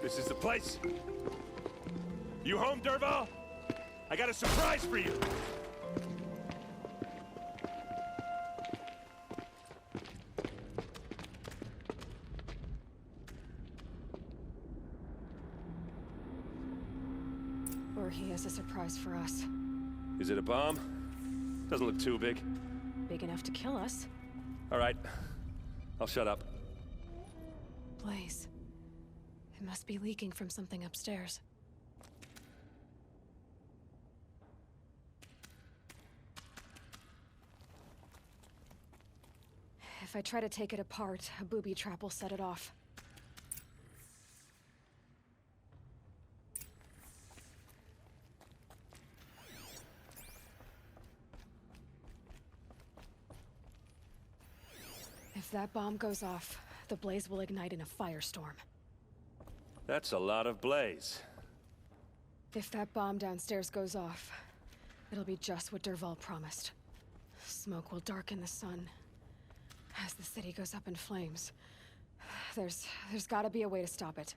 This is the place. You home, Dervahl? I got a surprise for you. Or he has a surprise for us. Is it a bomb? Doesn't look too big. Big enough to kill us. All right. I'll shut up. Blaze. It must be leaking from something upstairs. If I try to take it apart, a booby trap will set it off. If that bomb goes off, the blaze will ignite in a firestorm. That's a lot of blaze. If that bomb downstairs goes off, it'll be just what Dervahl promised. Smoke will darken the sun. As the city goes up in flames, there's gotta be a way to stop it.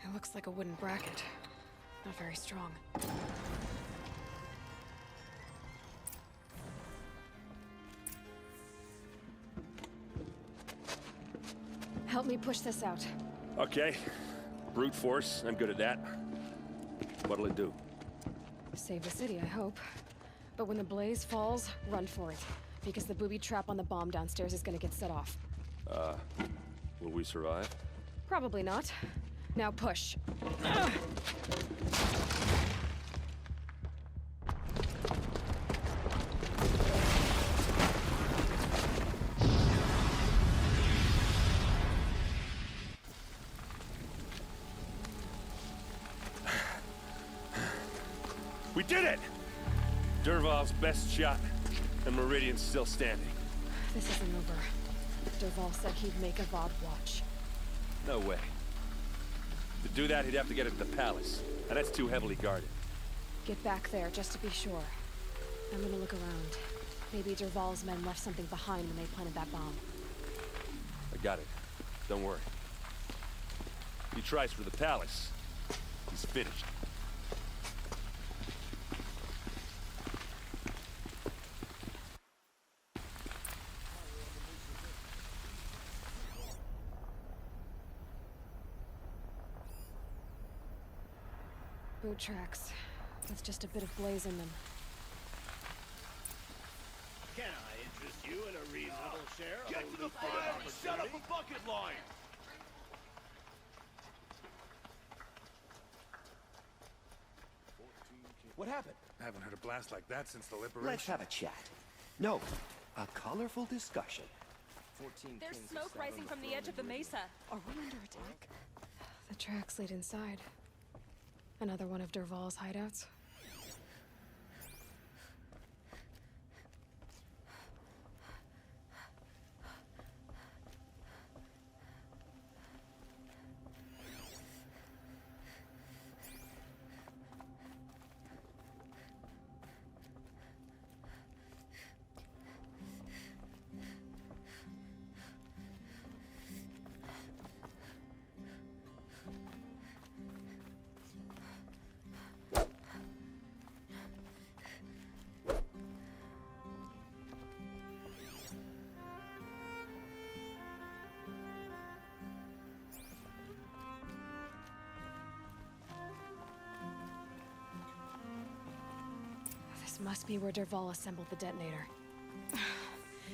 It looks like a wooden bracket. Not very strong. Help me push this out. Okay. Brute force. I'm good at that. What'll it do? Save the city, I hope. But when the blaze falls, run for it. Because the booby trap on the bomb downstairs is gonna get set off. Will we survive? Probably not. Now push. We did it! Dervahl's best shot, and Meridian's still standing. This isn't over. Dervahl said he'd make a VOD watch. No way. To do that, he'd have to get it to the palace, and that's too heavily guarded. Get back there, just to be sure. I'm gonna look around. Maybe Dervahl's men left something behind when they planted that bomb. I got it. Don't worry. If he tries for the palace, he's finished. Boot tracks, with just a bit of blaze in them. Can I interest you in a reasonable share of Get to the front and set up a bucket line! What happened? I haven't heard a blast like that since the liberation. Let's have a chat. No, a colorful discussion. 14 There's smoke rising from the edge of the mesa. Are we under attack? The tracks lead inside. Another one of Dervahl's hideouts. This must be where Dervahl assembled the detonator.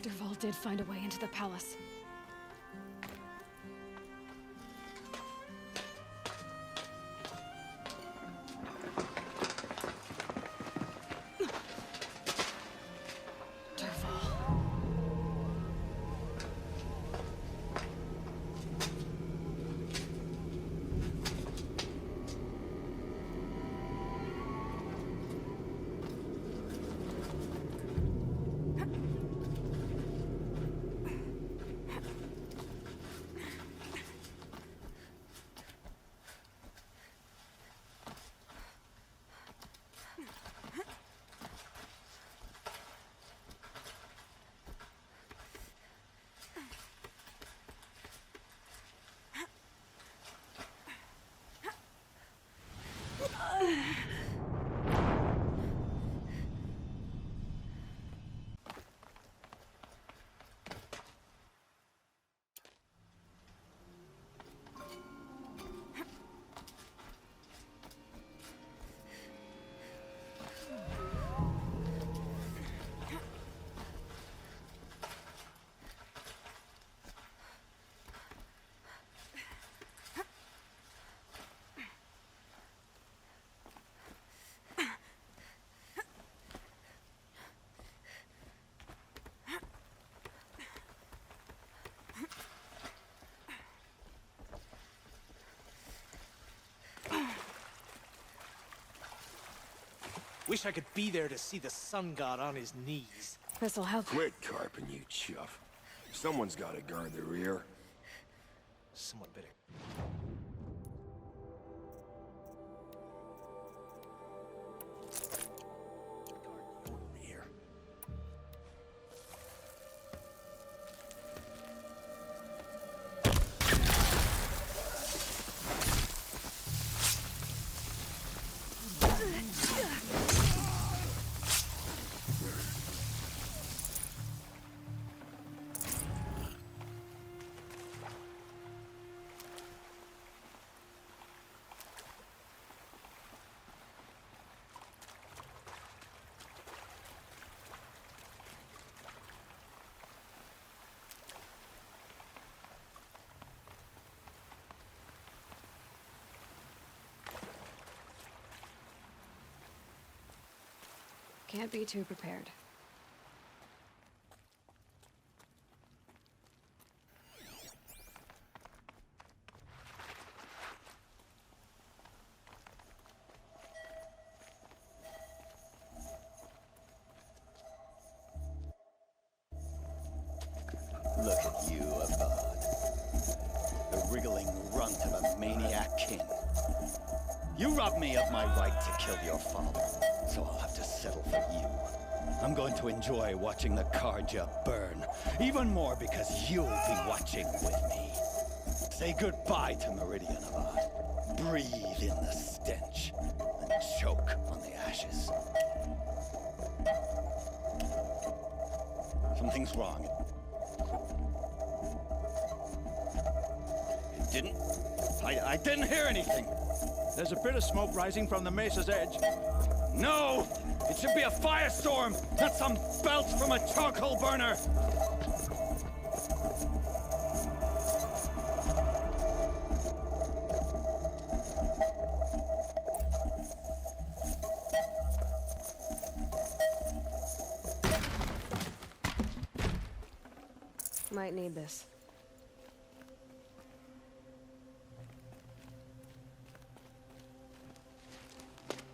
Dervahl did find a way into the palace. Wish I could be there to see the sun god on his knees. This'll help. Quit carping, you chuff. Someone's gotta guard the rear. Someone better. Rear. Can't be too prepared. Look at you, Avad. The wriggling runt of a maniac king. You robbed me of my right to kill your father, so I'll have to settle for you. I'm going to enjoy watching the Karja burn, even more because you'll be watching with me. Say goodbye to Meridian, Avad. Breathe in the stench, and choke on the ashes. Something's wrong. I didn't hear anything. There's a bit of smoke rising from the mesa's edge. No! It should be a firestorm, not some belch from a charcoal burner! Might need this.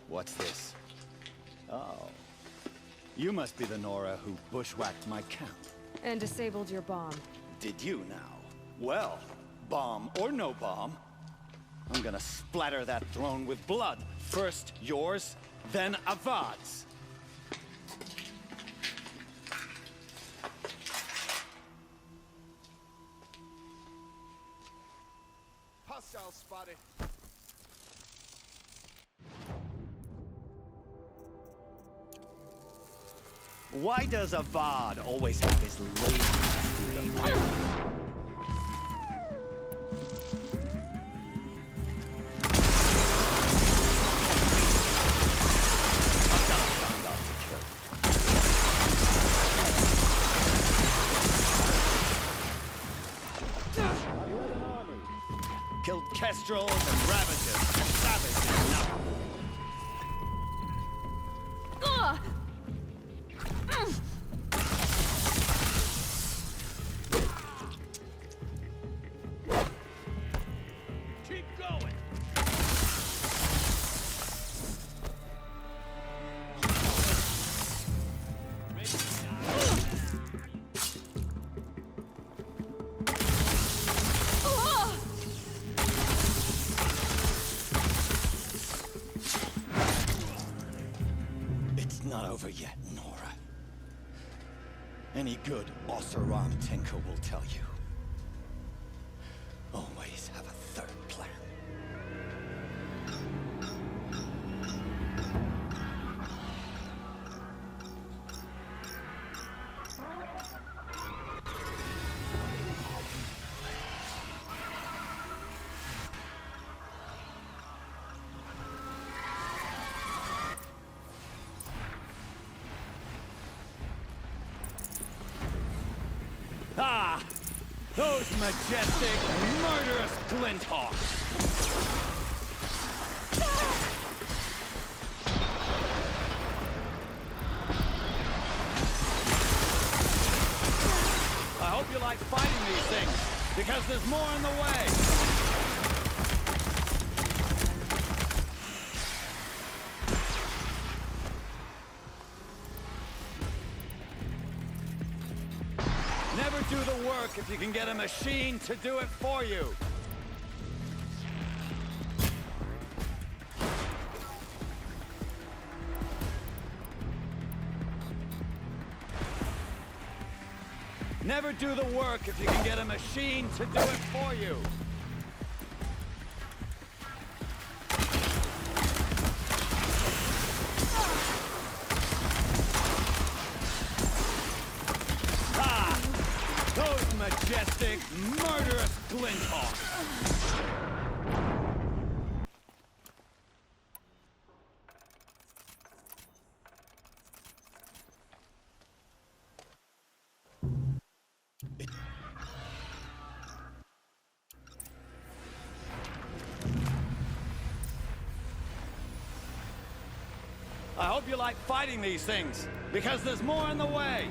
What's this? Oh. You must be the Nora who bushwhacked my camp. And disabled your bomb. Did you now? Well, bomb or no bomb, I'm gonna splatter that throne with blood. First yours, then Avad's. Hostile spotted. Why does Avad always have his lazy freedom? Killed kestrels and ravagers and savages now. Keep going! It's not over yet, Nora. Any good Oseram tinker will tell you. Always have a third plan. Ah! Those majestic, murderous glinthawks! I hope you like fighting these things, because there's more in the way! do the work if you can get a machine to do it for you. Never do the work if you can get a machine to do it for you. Ah! Those majestic, murderous glinthawks! I hope you like fighting these things, because there's more in the way.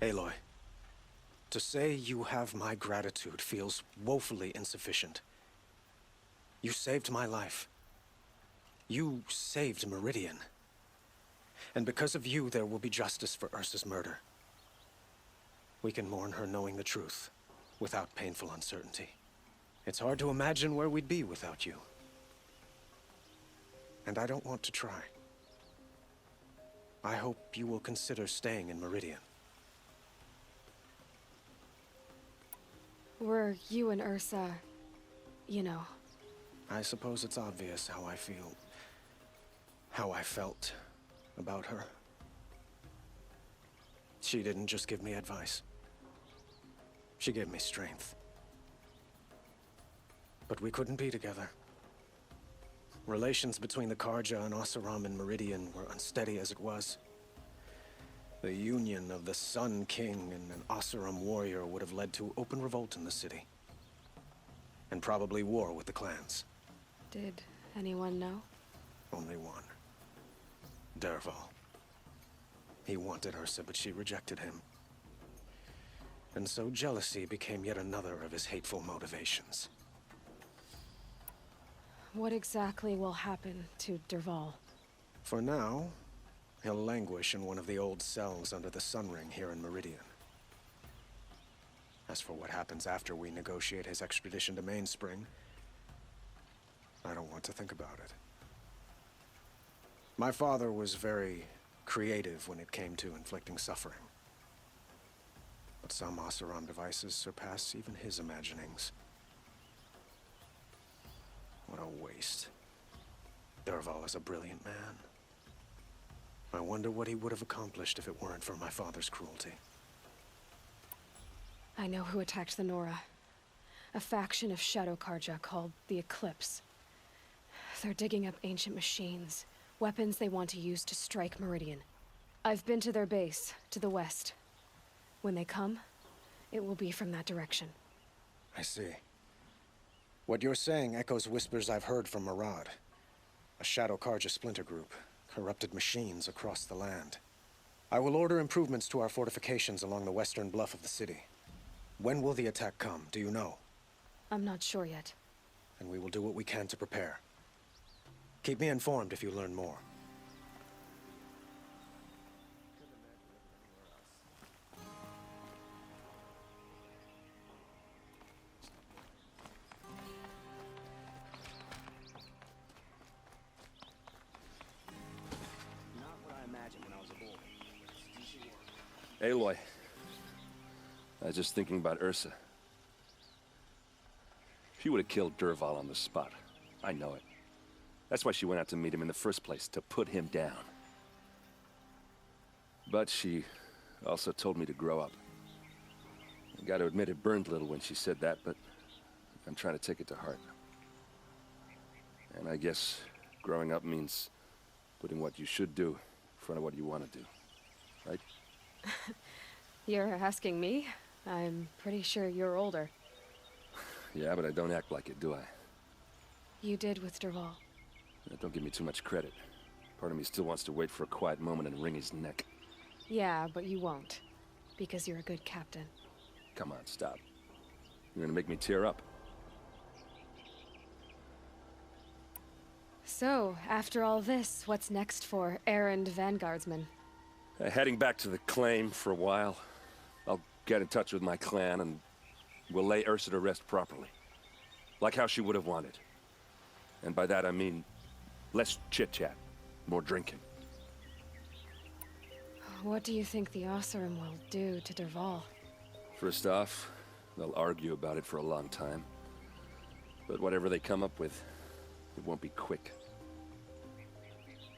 Aloy, to say you have my gratitude feels woefully insufficient. You saved my life. You saved Meridian. And because of you, there will be justice for Ursa's murder. We can mourn her knowing the truth, without painful uncertainty. It's hard to imagine where we'd be without you. And I don't want to try. I hope you will consider staying in Meridian. Were you and Ursa, you know? I suppose it's obvious how I feel, how I felt about her. She didn't just give me advice. She gave me strength. But we couldn't be together. Relations between the Karja and Oseram and Meridian were unsteady as it was. The union of the Sun King and an Oseram warrior would have led to open revolt in the city. And probably war with the clans. Did anyone know? Only one. Dervahl. He wanted Ursa, but she rejected him. And so jealousy became yet another of his hateful motivations. What exactly will happen to Dervahl? For now, he'll languish in one of the old cells under the Sun Ring here in Meridian. As for what happens after we negotiate his extradition to Mainspring, I don't want to think about it. My father was very creative when it came to inflicting suffering. But some Oseram devices surpass even his imaginings. What a waste. Dervahl is a brilliant man. I wonder what he would have accomplished if it weren't for my father's cruelty. I know who attacked the Nora. A faction of Shadow Karja called the Eclipse. They're digging up ancient machines, weapons they want to use to strike Meridian. I've been to their base, to the west. When they come, it will be from that direction. I see. What you're saying echoes whispers I've heard from Murad. A Shadow Karja splinter group, corrupted machines across the land. I will order improvements to our fortifications along the western bluff of the city. When will the attack come, do you know? I'm not sure yet. And we will do what we can to prepare. Keep me informed if you learn more. Not what I imagined when I was a boy. Aloy. I was just thinking about Ursa. She would have killed Dervahl on the spot. I know it. That's why she went out to meet him in the first place, to put him down. But she also told me to grow up. I gotta admit it burned a little when she said that, but I'm trying to take it to heart. And I guess growing up means putting what you should do in front of what you want to do, right? You're asking me? I'm pretty sure you're older. Yeah, but I don't act like it, do I? You did with Dervahl. Don't give me too much credit. Part of me still wants to wait for a quiet moment and wring his neck. Yeah, but you won't. Because you're a good captain. Come on, stop. You're gonna make me tear up. So, after all this, what's next for errand vanguardsman? Heading back to the claim for a while. I'll get in touch with my clan and we'll lay Ursa to rest properly. Like how she would have wanted. And by that I mean less chit-chat, more drinking. What do you think the Oseram will do to Dervahl? First off, they'll argue about it for a long time. But whatever they come up with, it won't be quick.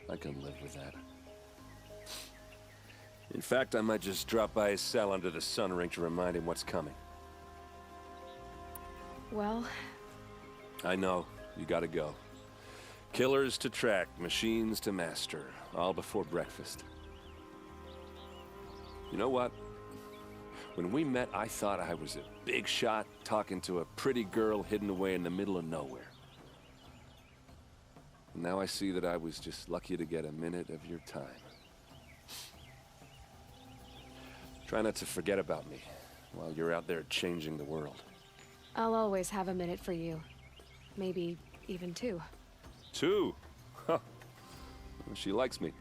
I can live with that. In fact, I might just drop by his cell under the Sun Ring to remind him what's coming. Well... I know. You gotta go. Killers to track, machines to master. All before breakfast. You know what? When we met, I thought I was a big shot talking to a pretty girl hidden away in the middle of nowhere. And now I see that I was just lucky to get a minute of your time. Try not to forget about me while you're out there changing the world. I'll always have a minute for you. Maybe even two. Two? Huh. Well, she likes me.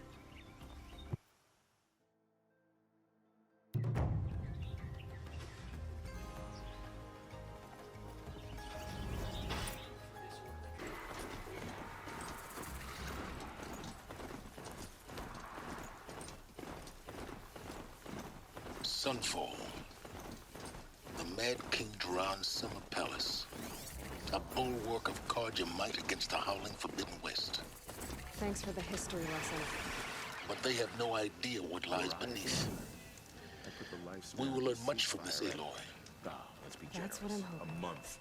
Sunfall. The Mad King Duran's summer palace. A bulwark of Carja might against the howling Forbidden West. Thanks for the history lesson. But they have no idea what lies beneath. We will learn much from this, Aloy. Let's be That's what I'm hoping. A month.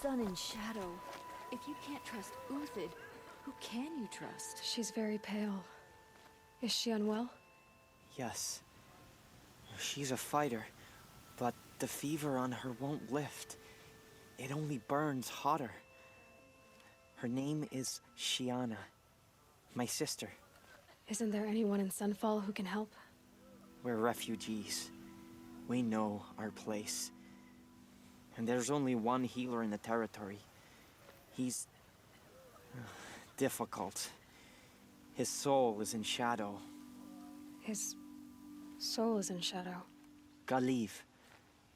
Sun and shadow. If you can't trust Uthid, who can you trust? She's very pale. Is she unwell? Yes. She's a fighter, but the fever on her won't lift. It only burns hotter. Her name is Shiana, my sister. Isn't there anyone in Sunfall who can help? We're refugees. We know our place. And there's only one healer in the territory. He's difficult. His soul is in shadow. His soul is in shadow. Galiv.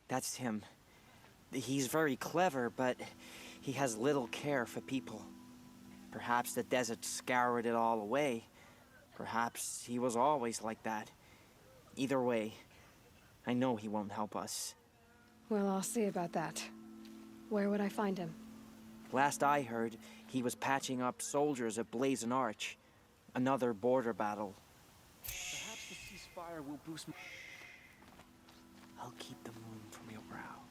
That's him. He's very clever, but he has little care for people. Perhaps the desert scoured it all away. Perhaps he was always like that. Either way, I know he won't help us. Well, I'll see about that. Where would I find him? Last I heard, he was patching up soldiers at Blazon Arch. Another border battle. Perhaps the ceasefire will boost me. I'll keep the moon from your brow.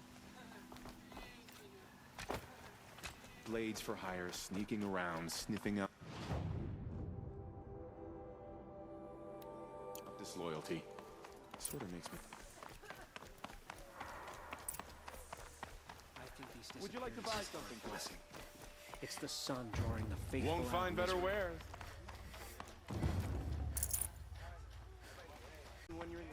Blades for hire, sneaking around, sniffing up disloyalty. Sort of makes me. Would you like to buy something? Blessing. It's the sun drawing the faithful. Won't find better wares. When you're in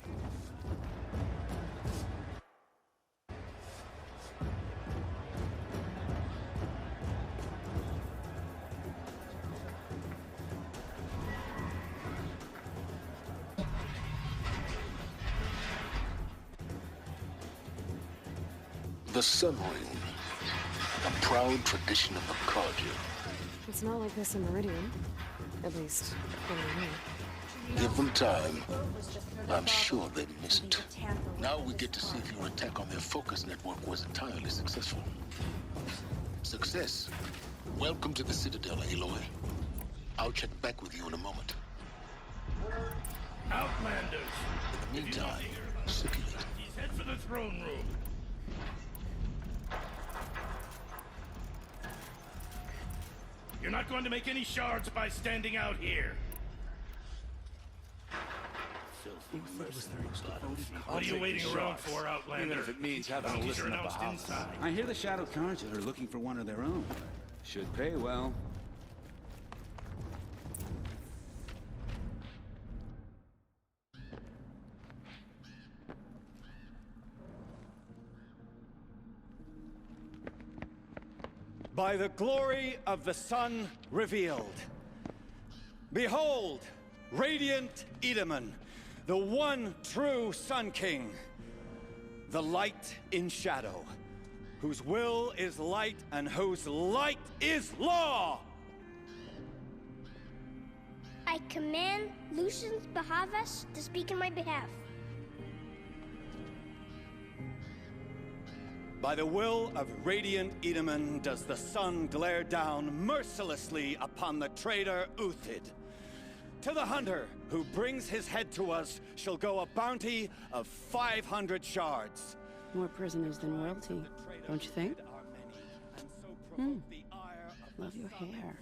The Sun Ring. A proud tradition of the Carja. It's not like this in Meridian. At least, what I know. Give them time. I'm sure they'd miss it. Now we get to see if your attack on their focus network was entirely successful. Success. Welcome to the Citadel, Aloy. I'll check back with you in a moment. Outlanders! In the meantime, circulate. Head for the throne room. You're not going to make any shards by standing out here. What are you waiting around for, Outlander? Even if it means having to listen to Bahamut. I hear the Shadow Carja are looking for one of their own. Should pay well. By the glory of the sun revealed. Behold, radiant Edaman, the one true Sun King. The light in shadow, whose will is light and whose light is law! I command Lucius Bahavas to speak in my behalf. By the will of radiant Edaman does the sun glare down mercilessly upon the traitor Uthid. To the hunter who brings his head to us shall go a bounty of 500 shards. More prisoners than royalty, don't you think? Love your hair.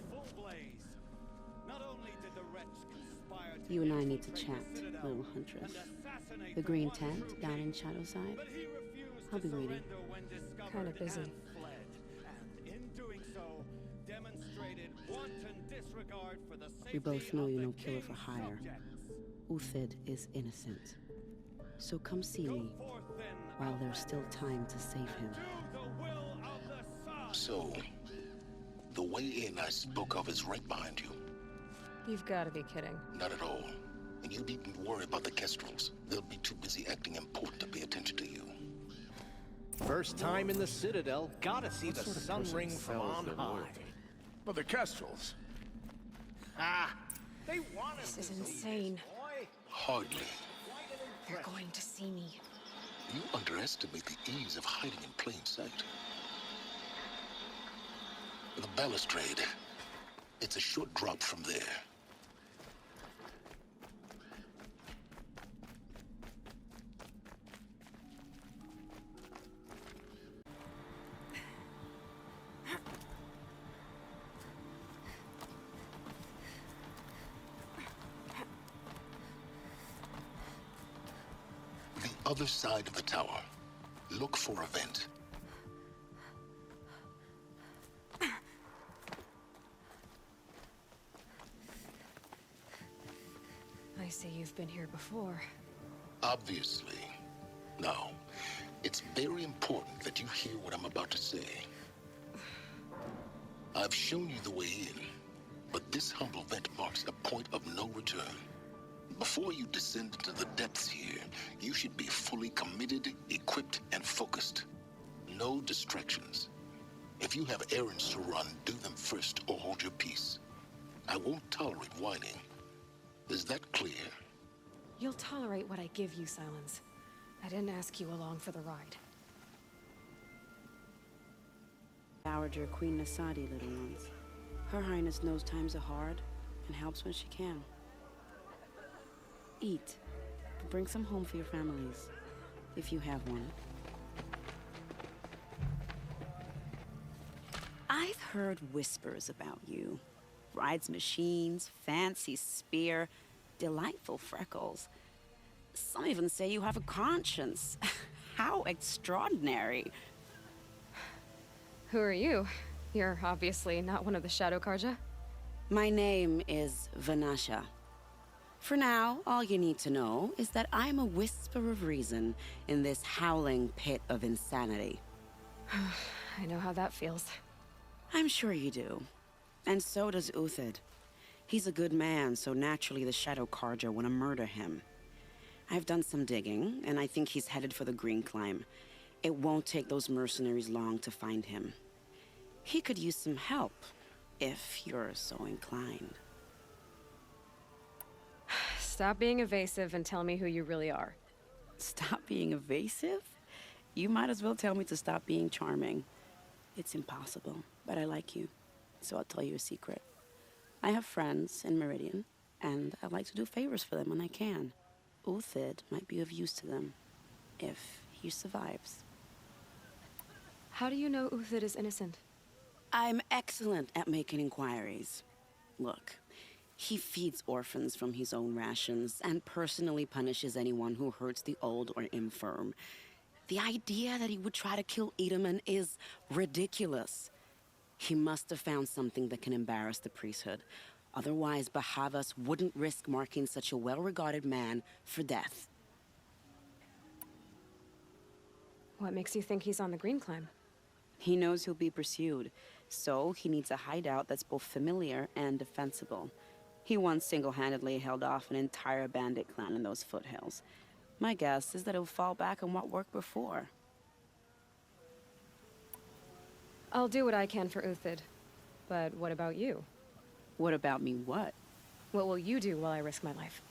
You and I need to chat, little huntress. The green tent down in Shadowside. I'll be waiting. Kind of busy. And in doing so, We both know you're no killer for hire. Uthid is innocent. So come see me while there's still time to save him. So, the way in I spoke of is right behind you. You've got to be kidding. Not at all. And you needn't worry about the Kestrels. They'll be too busy acting important to pay attention to you. First time in the Citadel, gotta see the sun ring from on high. But the Kestrels. Ah! They want This is insane. Hardly. They're going to see me. You underestimate the ease of hiding in plain sight. The balustrade. It's a short drop from there. The other side of the tower. Look for a vent. I see you've been here before. Obviously. Now, it's very important that you hear what I'm about to say. I've shown you the way in, but this humble vent marks a point of no return. Before you descend into the depths here, you should be fully committed, equipped, and focused. No distractions. If you have errands to run, do them first or hold your peace. I won't tolerate whining. Is that clear? You'll tolerate what I give you, Silence. I didn't ask you along for the ride. Dowager Queen Nasadi, little ones. Her Highness knows times are hard and helps when she can. Eat, but bring some home for your families, if you have one. I've heard whispers about you. Rides machines, fancy spear, delightful freckles. Some even say you have a conscience. How extraordinary. Who are you? You're obviously not one of the Shadow Karja. My name is Vanasha. For now, all you need to know is that I'm a whisper of reason in this howling pit of insanity. I know how that feels. I'm sure you do. And so does Uthid. He's a good man, so naturally the Shadow Karja want to murder him. I've done some digging, and I think he's headed for the Green Climb. It won't take those mercenaries long to find him. He could use some help, if you're so inclined. Stop being evasive and tell me who you really are. Stop being evasive? You might as well tell me to stop being charming. It's impossible, but I like you, so I'll tell you a secret. I have friends in Meridian, and I like to do favors for them when I can. Uthid might be of use to them, if he survives. How do you know Uthid is innocent? I'm excellent at making inquiries. Look, he feeds orphans from his own rations and personally punishes anyone who hurts the old or infirm. The idea that he would try to kill Edelman is ridiculous. He must have found something that can embarrass the priesthood. Otherwise, Bahavas wouldn't risk marking such a well-regarded man for death. What makes you think he's on the Green Climb? He knows he'll be pursued, so he needs a hideout that's both familiar and defensible. He once single-handedly held off an entire bandit clan in those foothills. My guess is that he'll fall back on what worked before. I'll do what I can for Uthid. But what about you? What about me what? What will you do while I risk my life?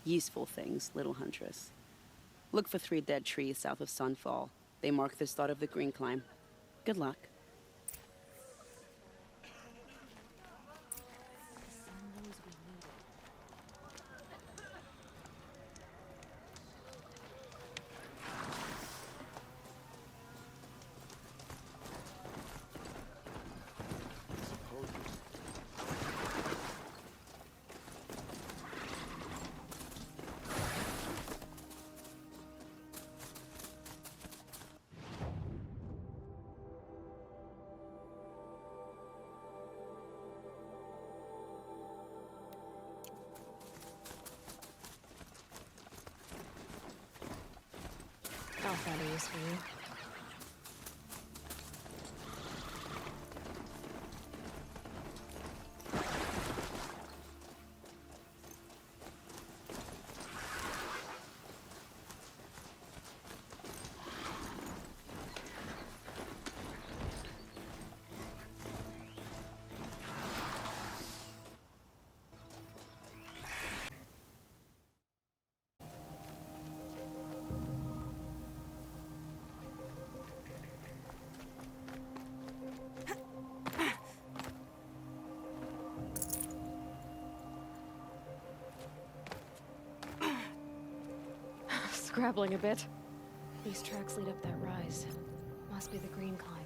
Useful things, little huntress. Look for 3 dead trees south of Sunfall. They mark the start of the Green Climb. Good luck. found a use for you. Scrabbling a bit. These tracks lead up that rise. Must be the green climb.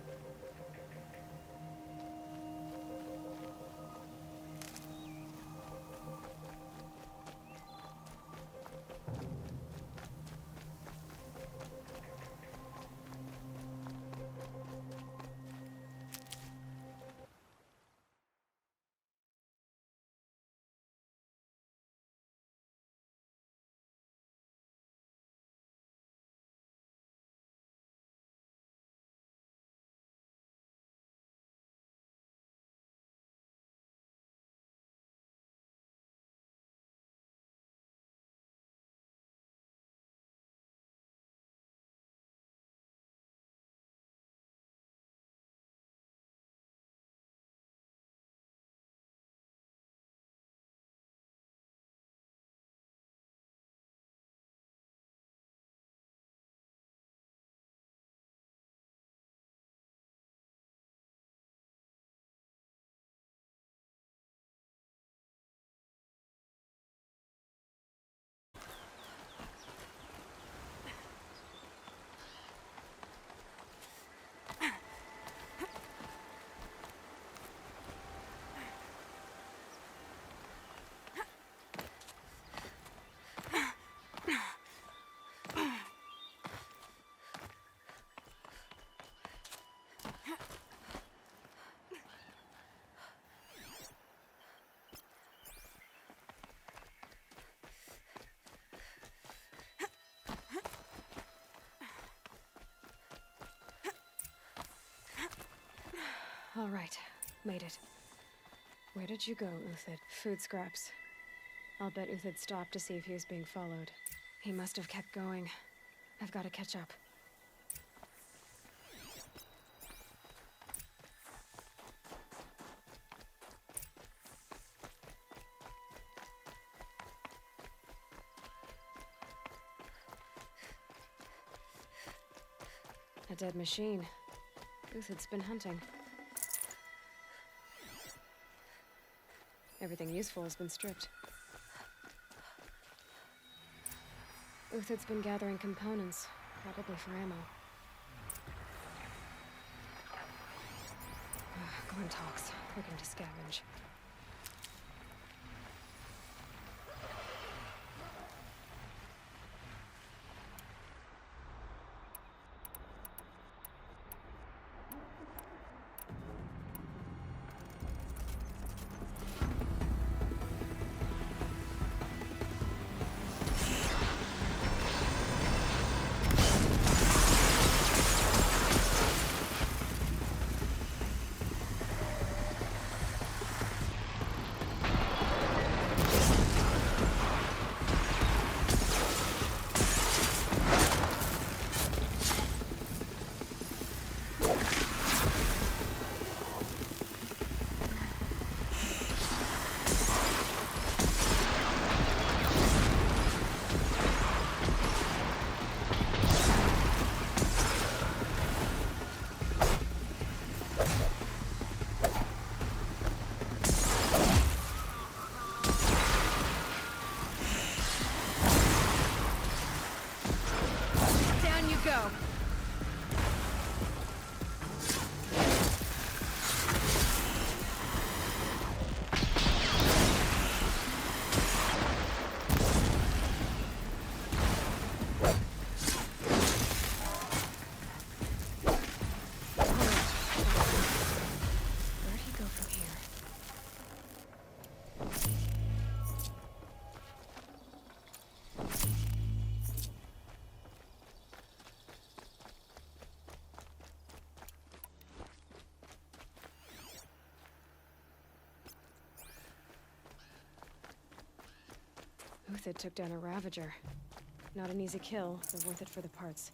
All right, made it. Where did you go, Uthid? Food scraps. I'll bet Uthid stopped to see if he was being followed. He must have kept going. I've got to catch up. A dead machine. Uthid's been hunting. Everything useful has been stripped. Uthid's been gathering components, probably for ammo. Gorn talks, looking to scavenge. Uthid took down a Ravager. Not an easy kill, but worth it for the parts.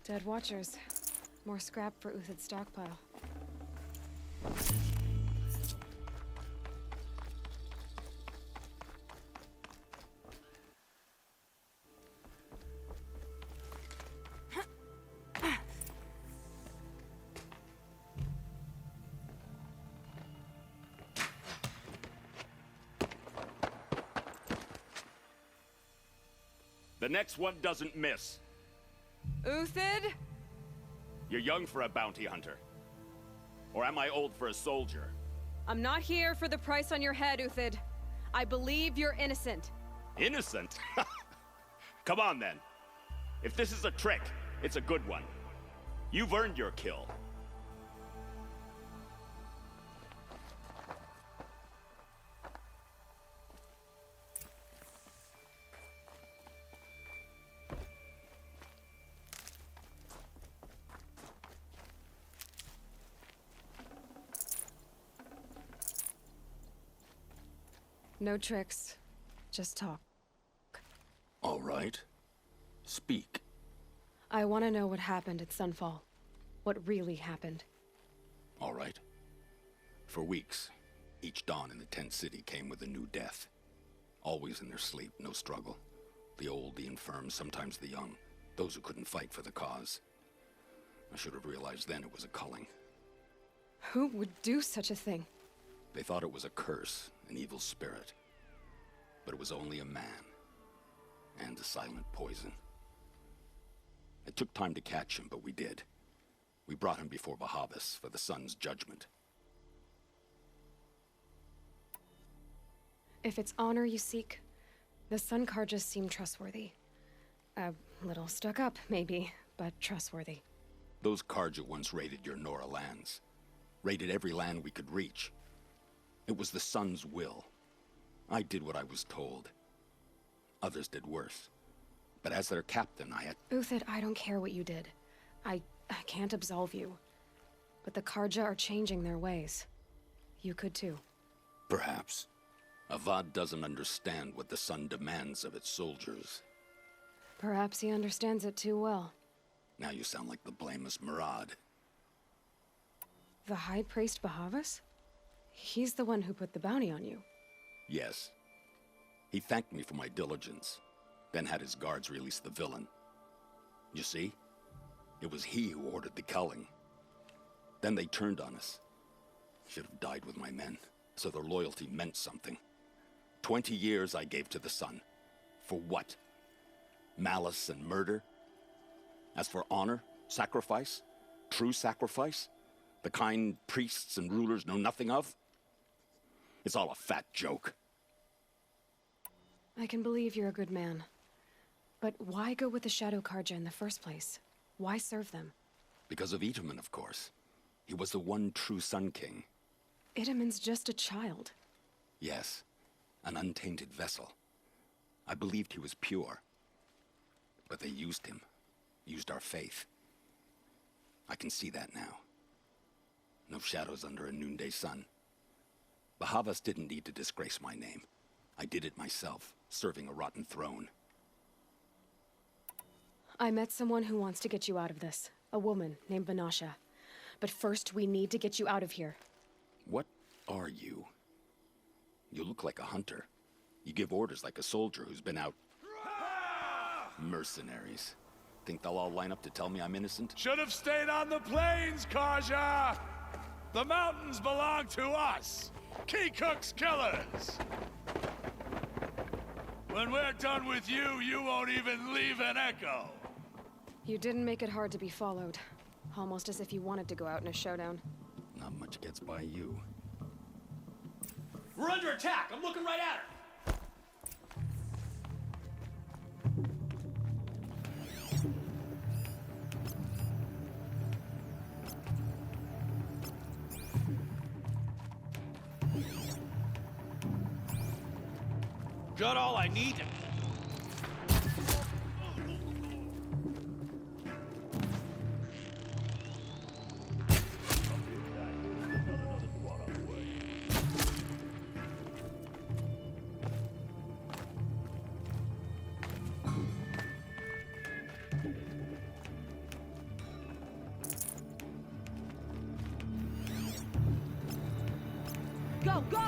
Dead Watchers. More scrap for Uthid's stockpile. The next one doesn't miss. Uthid? You're young for a bounty hunter. Or am I old for a soldier? I'm not here for the price on your head, Uthid. I believe you're innocent. Innocent? Come on, then. If this is a trick, it's a good one. You've earned your kill. No tricks. Just talk. All right. Speak. I want to know what happened at Sunfall. What really happened. All right. For weeks, each dawn in the tent city came with a new death. Always in their sleep, no struggle. The old, the infirm, sometimes the young. Those who couldn't fight for the cause. I should have realized then it was a culling. Who would do such a thing? They thought it was a curse, an evil spirit. But it was only a man. And a silent poison. It took time to catch him, but we did. We brought him before Bahavas for the sun's judgment. If it's honor you seek, the Sun Karjas seem trustworthy. A little stuck up, maybe, but trustworthy. Those Karja once raided your Nora lands. Raided every land we could reach. It was the Sun's will. I did what I was told. Others did worse. But as their captain, I had... Uthid, I don't care what you did. I can't absolve you. But the Karja are changing their ways. You could too. Perhaps. Avad doesn't understand what the Sun demands of its soldiers. Perhaps he understands it too well. Now you sound like the blameless Murad. The High Priest Bahavas? He's the one who put the bounty on you. Yes. He thanked me for my diligence, then had his guards release the villain. You see? It was he who ordered the culling. Then they turned on us. Should have died with my men, so their loyalty meant something. 20 years I gave to the Sun. For what? Malice and murder? As for honor, sacrifice, true sacrifice, the kind priests and rulers know nothing of? It's all a fat joke. I can believe you're a good man. But why go with the Shadow Karja in the first place? Why serve them? Because of Itaman, of course. He was the one true Sun King. Itaman's just a child. Yes, an untainted vessel. I believed he was pure. But they used him. Used our faith. I can see that now. No shadows under a noonday sun. Bahavas didn't need to disgrace my name. I did it myself, serving a rotten throne. I met someone who wants to get you out of this. A woman named Banasha. But first, we need to get you out of here. What are you? You look like a hunter. You give orders like a soldier who's been out... Mercenaries. Think they'll all line up to tell me I'm innocent? Should have stayed on the plains, Karja! The mountains belong to us! Keycook's killers! When we're done with you, you won't even leave an echo! You didn't make it hard to be followed. Almost as if you wanted to go out in a showdown. Not much gets by you. We're under attack! I'm looking right at her! Got all I need. Go, go!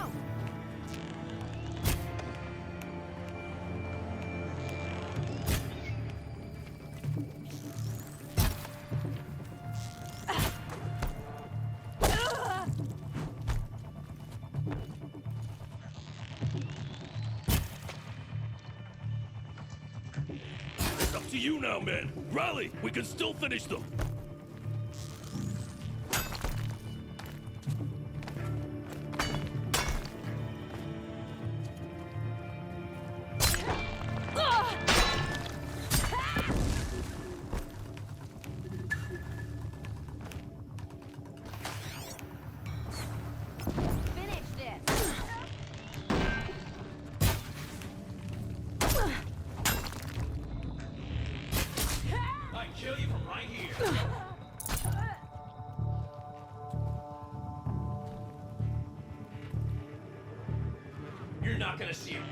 It's up to you now, men. Rally! We can still finish them! Finish this! I can kill you from right here. You're not gonna see him.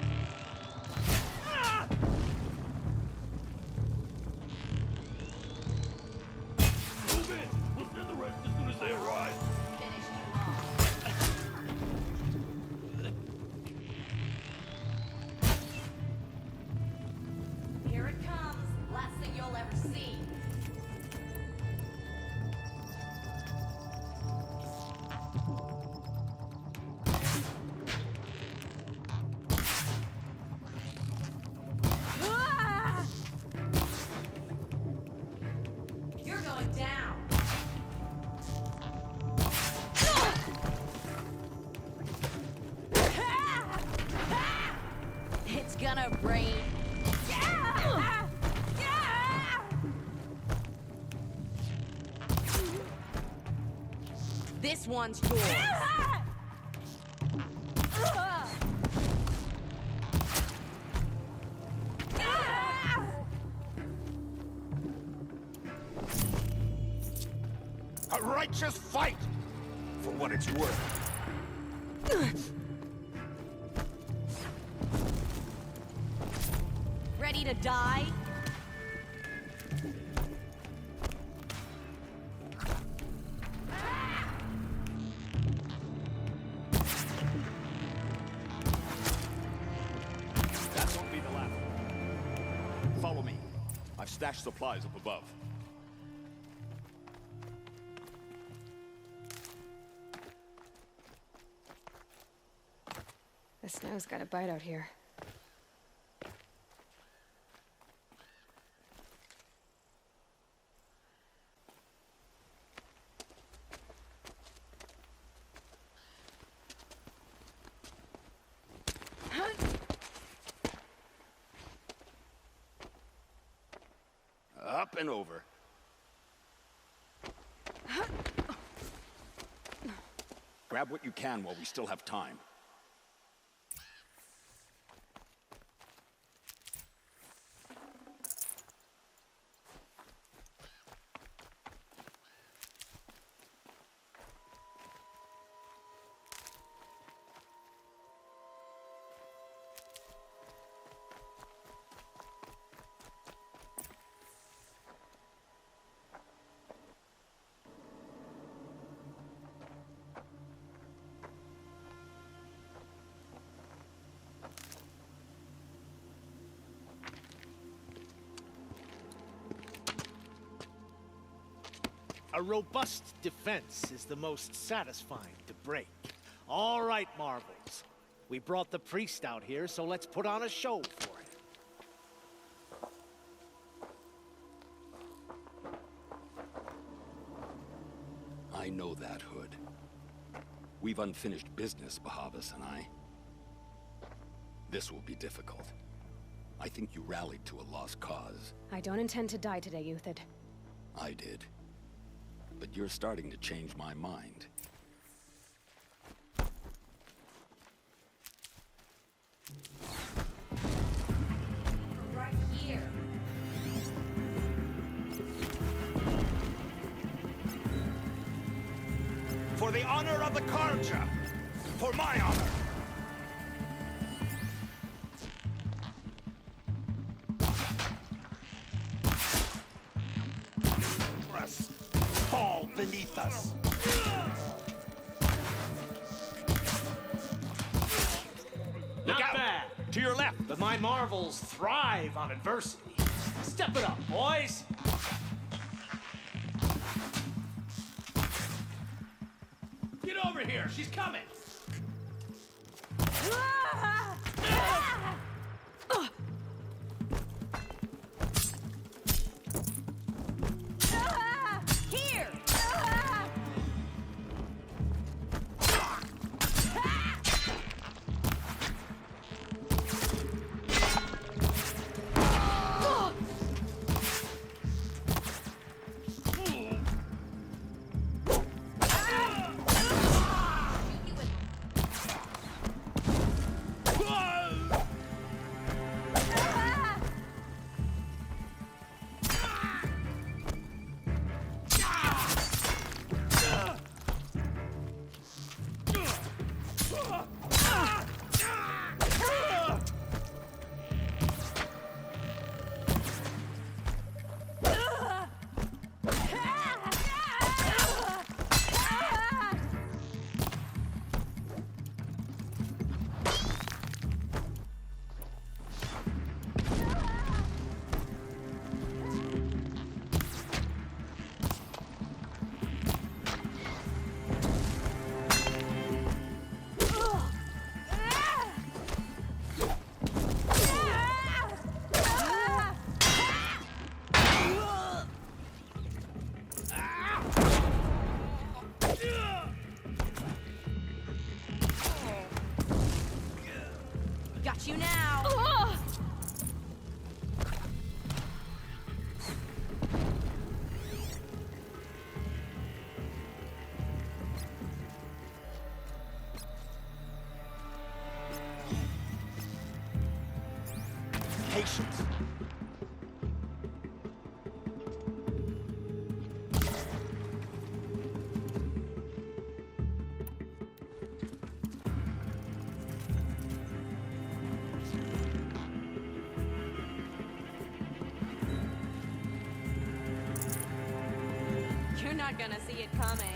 Move in! We'll send the rest as soon as they arrive. Here it comes. Last thing you'll ever see. You're going down. It's gonna rain. This one's yours. A righteous fight! For what it's worth. Ready to die? That won't be the last one. Follow me. I've stashed supplies up above. The snow's got a bite out here. Up and over. Grab what you can while we still have time. A robust defense is the most satisfying to break. All right, Marvels. We brought the priest out here, so let's put on a show for him. I know that, Hood. We've unfinished business, Bahavas and I. This will be difficult. I think you rallied to a lost cause. I don't intend to die today, Uthid. I did. But you're starting to change my mind. Right here. For the honor of the Karja! For my honor! Fall beneath us! But my marvels thrive on adversity. Step it up, boys! Get over here, she's coming! Here! Got you now! Patience. You're not gonna see it coming.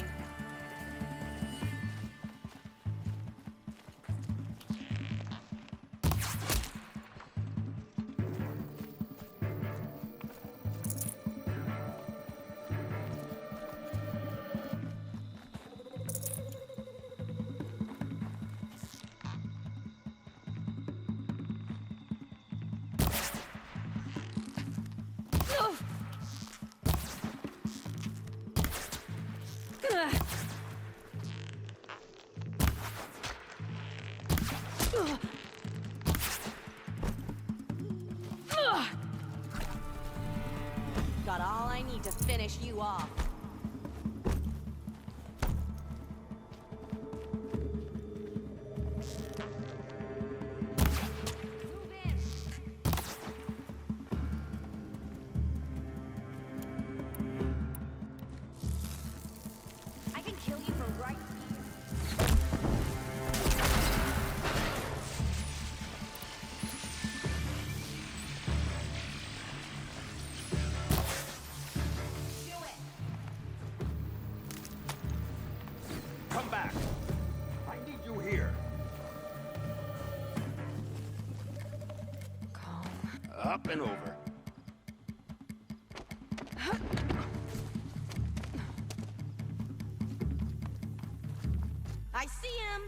Got all I need to finish you off. Move in. I can kill you from right here. Come back. I need you here. Calm. Up and over. I see him.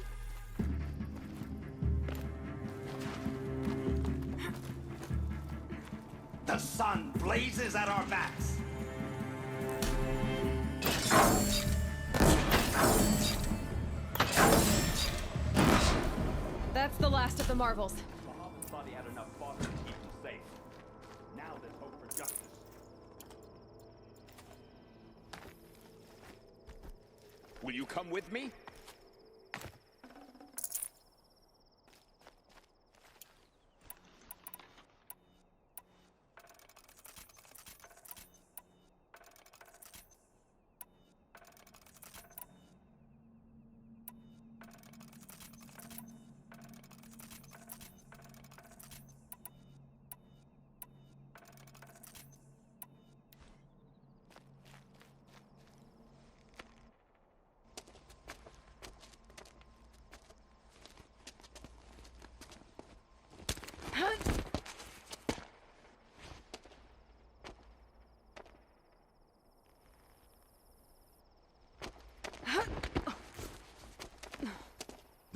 The sun blazes at our backs. That's the last of the marvels. Bahamut's body had enough fodder to keep him safe. Now there's hope for justice. Will you come with me?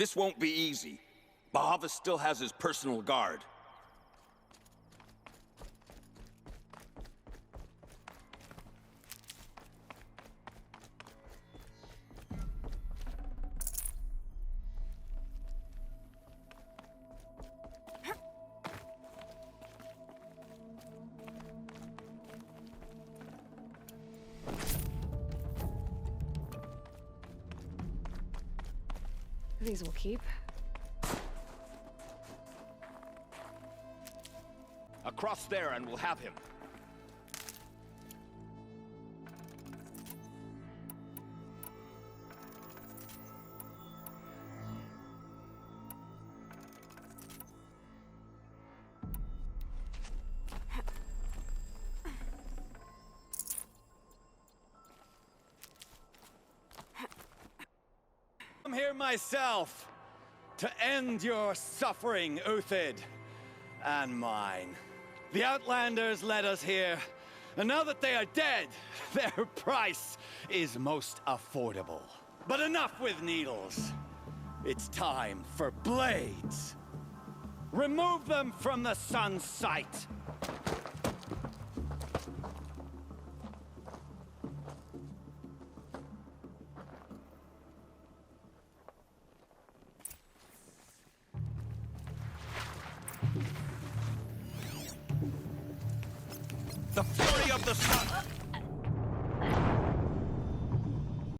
This won't be easy. Bahavas still has his personal guard. These will keep. Across there and we'll have him. I'm here myself to end your suffering, Uthid, and mine. The Outlanders led us here, and now that they are dead, their price is most affordable. But enough with needles. It's time for blades. Remove them from the sun's sight. The fury of the sun!